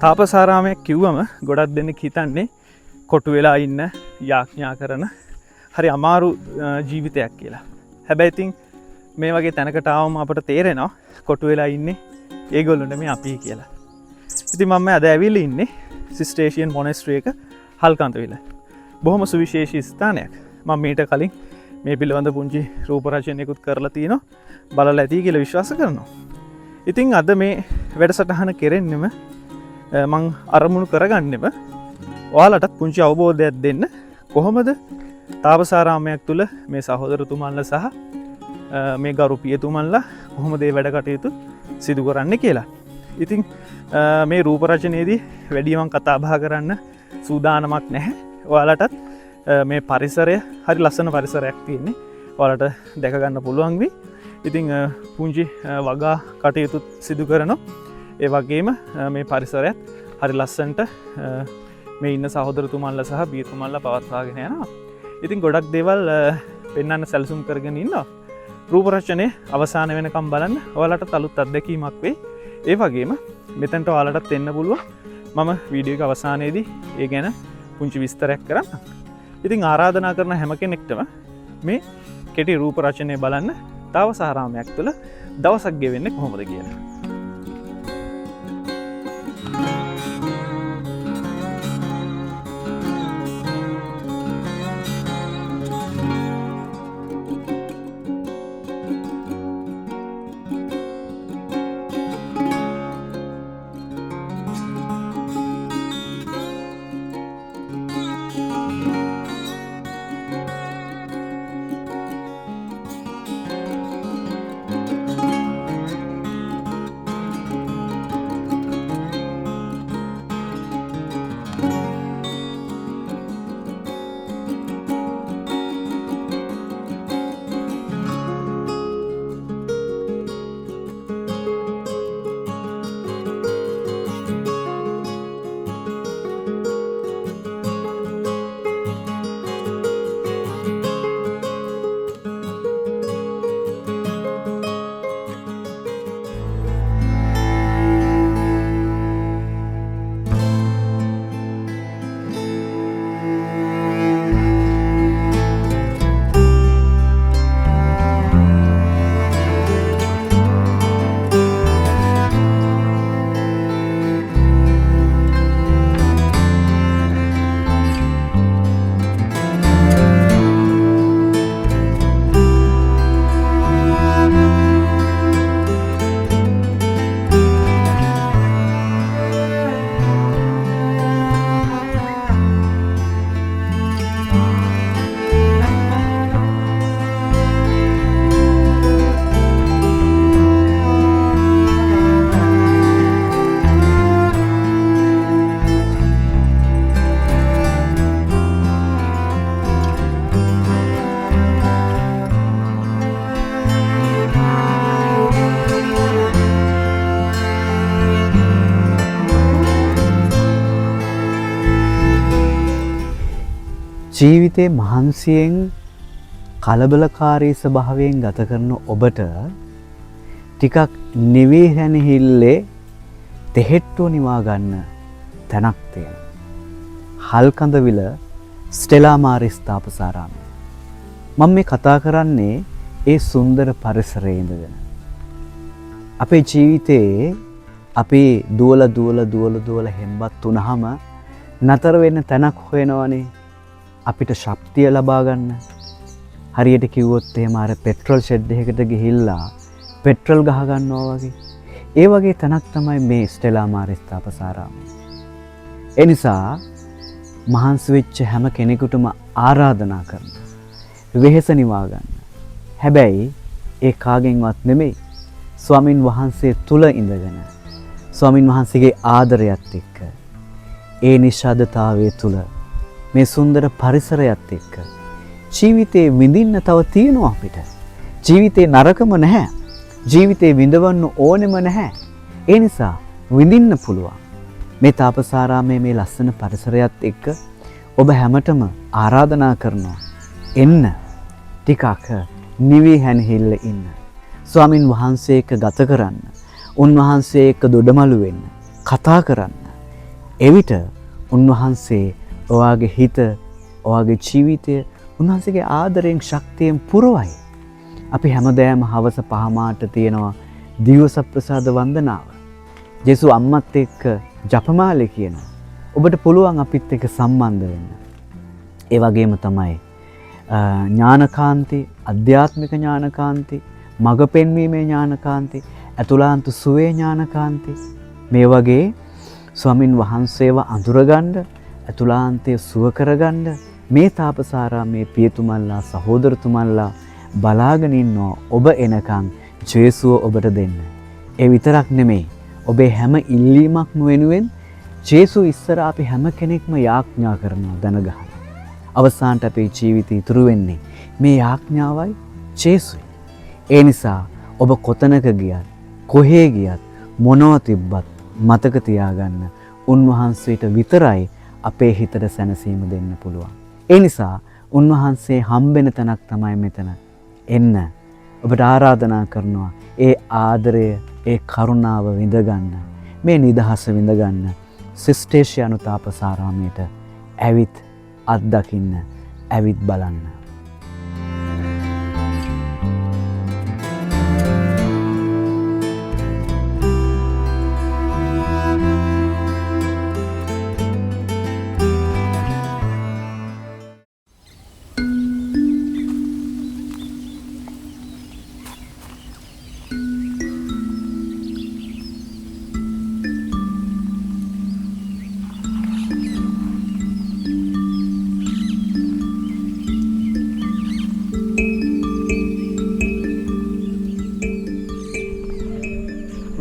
තාපසාරාමයක් කිව්වම ගොඩක් දෙනෙක් හිතන්නේ කොටු වෙලා ඉන්න යාඥා කරන හරි අමාරු ජීවිතයක් කියලා. හැබැයි ඉතින් මේ වගේ තැනකට ආවම අපට තේරෙනවා කොටු වෙලා ඉන්නේ ඒගොල්ලෝ නෙමෙයි අපි කියලා. ඉතින් මම අද ඇවිල්ලා ඉන්නේ සිස්ටේෂියන් මොනෙස්ටරි එක හල්කන්දවිල. බොහොම සුවිශේෂී ස්ථානයක්. මම මීට කලින් මේ පිළිබඳ පුංචි රූප රචනයකුත් කරලා තිනවා. බලලා ඇති කියලා විශ්වාස කරනවා. ඉතින් අද මේ වැඩසටහන කෙරෙන්නෙම මං අරමුණු කරගන්නෙම ඔයාලටත් පුංචි අවබෝධයක් දෙන්න කොහොමද තාපසාරාමයක් තුළ මේ සහෝදරතුමන්ලා සහ මේ ගරු පියතුමන්ලා කොහොමද මේ වැඩ කටයුතු සිදු කරන්න කියලා. ඉතින් මේ රූප රචනයේදී වැඩි මං කතා බහ කරන්න සූදානමක් නැහැ. ඔයාලටත් මේ පරිසරය හරි ලස්සන පරිසරයක් තියෙන්නේ. ඔයාලට දැක ගන්න පුළුවන් වෙයි. ඉතින් පුංචි වගා කටයුතු සිදු කරනවා. ඒ වගේම මේ පරිසරයත් හරි ලස්සනට මේ ඉන්න සහෝදරතුමන්ලා සහ බියතුමන්ලා පවත්වාගෙන යනවා. ඉතින් ගොඩක් දේවල් පෙන්වන්න සැලසුම් කරගෙන ඉන්නවා. රූප රචනයේ අවසාන වෙනකම් බලන්න ඔයාලට අලුත් අත්දැකීමක් වෙයි. ඒ වගේම මෙතනට ඔයාලටත් එන්න පුළුවන්. මම වීඩියෝ එක අවසානයේදී ඒ ගැන පුංචි විස්තරයක් කරන්නම්. ඉතින් ආරාධනා කරන හැම කෙනෙක්ටම මේ කෙටි රූප රචනය බලන්න තාපසාරාමයක් තුළ දවසක් ගෙවෙන්නේ කොහොමද කියලා. ජීවිතේ මහන්සියෙන් කලබලකාරී ස්වභාවයෙන් ගත කරන ඔබට ටිකක් නිවි හැනහිල්ලේ තෙහෙට්ටුව නිවා ගන්න තැනක් තියෙනවා. හල්කඳවිල ස්ටෙලා මාරිස් තාපසාරාමය. මම මේ කතා කරන්නේ ඒ සුන්දර පරිසරයේ ඉඳගෙන. අපේ ජීවිතේ අපි දුවල හෙම්බත් වුණාම නතර වෙන්න තැනක් හොයනවනේ. අපිට ශක්තිය ලබා ගන්න. හරියට කිව්වොත් එහෙම අර පෙට්‍රල් ෂෙඩ් එකකට ගිහිල්ලා පෙට්‍රල් ගහ ගන්නවා වගේ. ඒ වගේ තැනක් තමයි මේ ස්ටෙලා මාරිස් තාපසාරාමය. ඒ නිසා මහන්සි වෙච්ච හැම කෙනෙකුටම ආරාධනා කරනවා. වෙහෙස නිවා ගන්න. හැබැයි ඒ කාගෙන්වත් නෙමෙයි. ස්වාමින් වහන්සේ තුල ඉඳගෙන ස්වාමින් වහන්සේගේ ආදරයත් එක්ක ඒ නිශ්ශබ්දතාවයේ තුල මේ සුන්දර පරිසරයත් එක්ක ජීවිතේ විඳින්න තව තියෙනවා අපිට. ජීවිතේ නරකම නැහැ. ජීවිතේ විඳවන්න ඕනෙම නැහැ. ඒ නිසා විඳින්න පුළුවන්. මේ තාපසාරාමයේ මේ ලස්සන පරිසරයත් එක්ක ඔබ හැමතෙම ආරාධනා කරනවා. එන්න ටිකක් නිවි හැනහිල්ල ඉන්න. ස්වාමින් වහන්සේ එක්ක ගත කරන්න. උන්වහන්සේ එක්ක දොඩමළු වෙන්න. කතා කරන්න. එවිට උන්වහන්සේ ඔයාගේ හිත, ඔයාගේ ජීවිතය උන්වහන්සේගේ ආදරයෙන් ශක්තියෙන් පුරවයි. අපි හැමදාම හවස 5 මාට තියෙනවා දිව්‍ය ප්‍රසාද වන්දනාව. ජේසුස් අම්මත් එක්ක ජපමාලේ කියනවා. ඔබට පුළුවන් අපිත් එක්ක සම්බන්ධ වෙන්න. ඒ වගේම තමයි ඥානකාන්ති, අධ්‍යාත්මික ඥානකාන්ති, මඟ පෙන්වීමේ ඥානකාන්ති, අතුලාන්ත සුවේ ඥානකාන්ති, මේ වගේ ස්වාමින් වහන්සේව අඳුරගන්න, අතුලාන්තය සුව කරගන්න මේ තාපසාරාමේ පියතුමන්ලා, සහෝදරතුමන්ලා බලාගෙන ඉන්නවා ඔබ එනකන් ජේසුව ඔබට දෙන්න. ඒ විතරක් නෙමෙයි, ඔබේ හැම ඉල්ලීමක්ම වෙනුවෙන් ජේසුස් ඉස්සර අපි හැම කෙනෙක්ම යාඥා කරනවා දැනගන්න. අවසානට අපේ ජීවිතය ඉතුරු වෙන්නේ මේ යාඥාවයි ජේසුයි. ඒ නිසා ඔබ කොතනක ගියත්, කොහේ ගියත්, මොනවා තිබ්බත් මතක තියාගන්න උන්වහන්සේට විතරයි අපේ හිතට සැනසීම දෙන්න පුළුවන්. ඒ නිසා උන්වහන්සේ හම්බෙන තැනක් තමයි මෙතන. එන්න ඔබට ආරාධනා කරනවා ඒ ආදරය, ඒ කරුණාව විඳගන්න, මේ නිදහස විඳගන්න සිස්ටේෂියානු තාපසාරාමයට ඇවිත් අත්දකින්න, ඇවිත් බලන්න.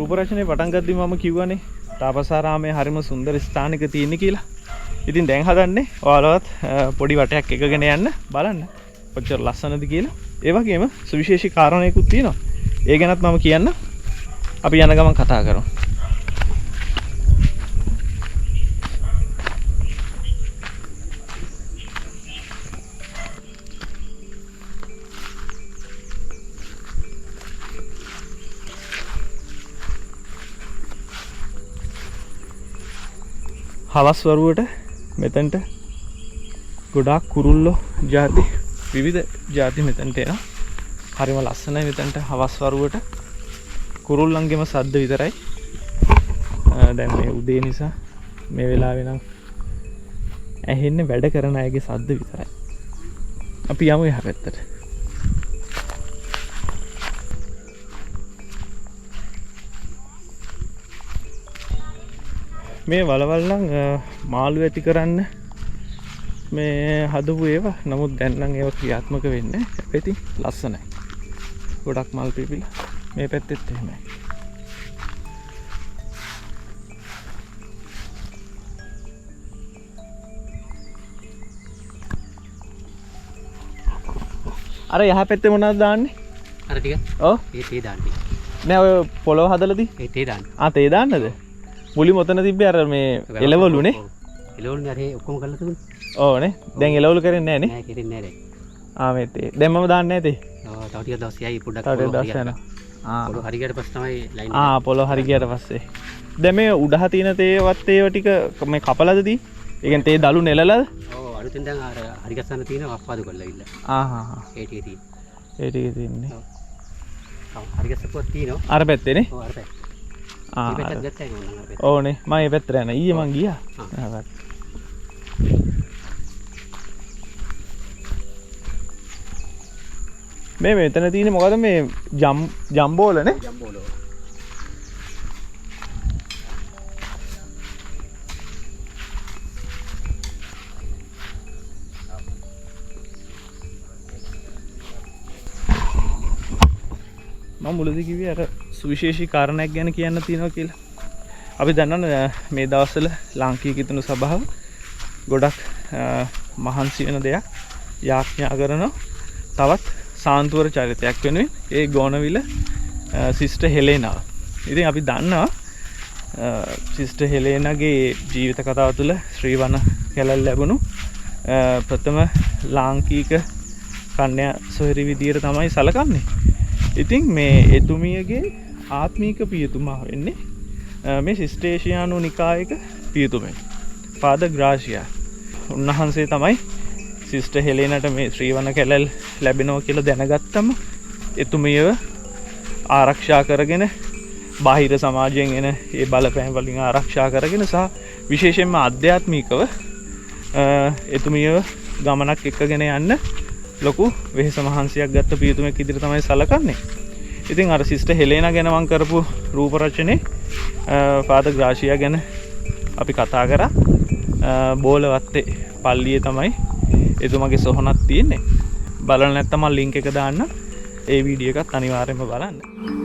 රූපරචනයේ පටන් ගද්දි මම කිව්වනේ තාපසාරාමයේ හරිම සුන්දර ස්ථානික තියෙන කියලා. ඉතින් දැන් හදන්නේ ඔයාලවත් පොඩි වටයක් එකගෙන යන්න බලන්න. කොච්චර ලස්සනද කියලා. ඒ වගේම සුවිශේෂී කාරණයකුත් තියෙනවා. ඒ ගැනත් මම කියන්න. අපි යන ගමන් කතා කරමු. හවස් වරුවට මෙතනට ගොඩාක් කුරුල්ලෝ ಜಾති විවිධ ಜಾති මෙතනට එනවා. හරිම ලස්සනයි මෙතනට හවස් වරුවට. කුරුල්ලන්ගේම සද්ද විතරයි. දැන් මේ උදේ නිසා මේ වෙලාවේ නම් ඇහෙන්නේ වැඩ කරන අයගේ සද්ද විතරයි. අපි යමු එහා පැත්තට. මේ වලවල් නම් මාළු ඇති කරන්න මේ හදපු ඒවා. නමුත් දැන් නම් ඒවා ක්‍රියාත්මක වෙන්නේ නැහැ. ඉතින් ලස්සනයි. ගොඩක් මල් පිපිලා මේ පැත්තෙත් එහෙමයි. අර යහ පැත්තේ මොනවද දාන්නේ? අර ටික. ඔව්. ඒ තේ දාන්නේ. නෑ ඔය පොළොව හදලාදී. ඒ තේ දාන්න. තේ දාන්නද? මුලින් ඔතන තිබ්බේ අර මේ එළවලුනේ. එළවලුනේ අර ඔක්කොම කරලා තිබුණේ. ඕනේ. දැන් එළවලු කරන්නේ නෑනේ. නෑ කෙරෙන්නේ නෑ දැන්. මේ තේ. දැන් මම දාන්නේ නෑ තේ. තව ටික දවස් යයි පොඩ්ඩක්. තව ටික දවස් යනවා. පොළොව හරි ගියට පස්සේ තමයි ලයින්. පොළොව හරි ගියට පස්සේ. දැන් මේ උඩහ තියෙන තේවත් ඒව ටික මේ කපලාද දී? ඒ කියන්නේ තේ දලු නෙලලාද? ඔව් අලුතෙන් දැන් අර හරි ගස්සන්න තියෙන අප්පාදු කරලා ඉන්න. ඒ ටික තියෙන. ඒ ටික තියෙන්නේ. ඔව්. හරි ගස්සපුවක් තියෙනවා. අර පැත්තේනේ. ඔව් අර පැත්තේ. ඕනේ මම මේ පැත්තට යනවා. ඊයේ මං ගියා. මේ මෙතන තියෙන්නේ මොකද මේ ජම්බෝලනේ? ජම්බෝලෝ. මම මුලදී කිව්වේ අර සුවිශේෂී කාරණයක් ගැන කියන්න තියෙනවා කියලා. අපි දන්නවා මේ දවස්වල ලාංකීය කිතුණු සභාව ගොඩක් මහන්සි වෙන දෙයක් යාඥා කරන තවත් සාන්තුවර චරිතයක් වෙනුවෙන් ඒ ගෝනවිල සිස්ටර් හෙලේනාව. ඉතින් අපි දන්නවා සිස්ටර් හෙලේනාගේ ජීවිත කතාව තුළ ශ්‍රී වන කැලල් ලැබුණු ප්‍රථම ලාංකීක කන්‍යා සොහොයුරිය විදියට තමයි සැලකන්නේ. ඉතින් මේ එතුමියගේ ආත්මීක පියතුමා වෙන්නේ මේ සිස්ටේෂියානු නිකායක පියතුමෙක්. ෆාදර් ග්‍රාසියා. උන්වහන්සේ තමයි සිස්ටර් හෙලේනට මේ ශ්‍රීවන කැලල් ලැබෙනවා කියලා දැනගත්තම එතුමියව ආරක්ෂා කරගෙන බාහිර සමාජයෙන් එන ඒ බලපෑම් වලින් ආරක්ෂා කරගෙන සහ විශේෂයෙන්ම ආධ්‍යාත්මිකව එතුමියව ගමනක් එක්කගෙන යන්න ලොකු වෙහෙස මහන්සියක් ගත්ත පියතුමෙක් විදිහට තමයි සැලකන්නේ. ඉතින් අර සිස්ටර් හෙලේනා ගැන මම කරපු රූප රචනයේ ෆාදර් ග්‍රාසියා ගැන අපි කතා කරා. බෝලවත්තේ පල්ලියේ තමයි එතුමගේ සොහනක් තියෙන්නේ. බලන්න නැත්නම් මම ලින්ක් එක දාන්න. ඒ වීඩියෝ එකත් අනිවාර්යයෙන්ම බලන්න.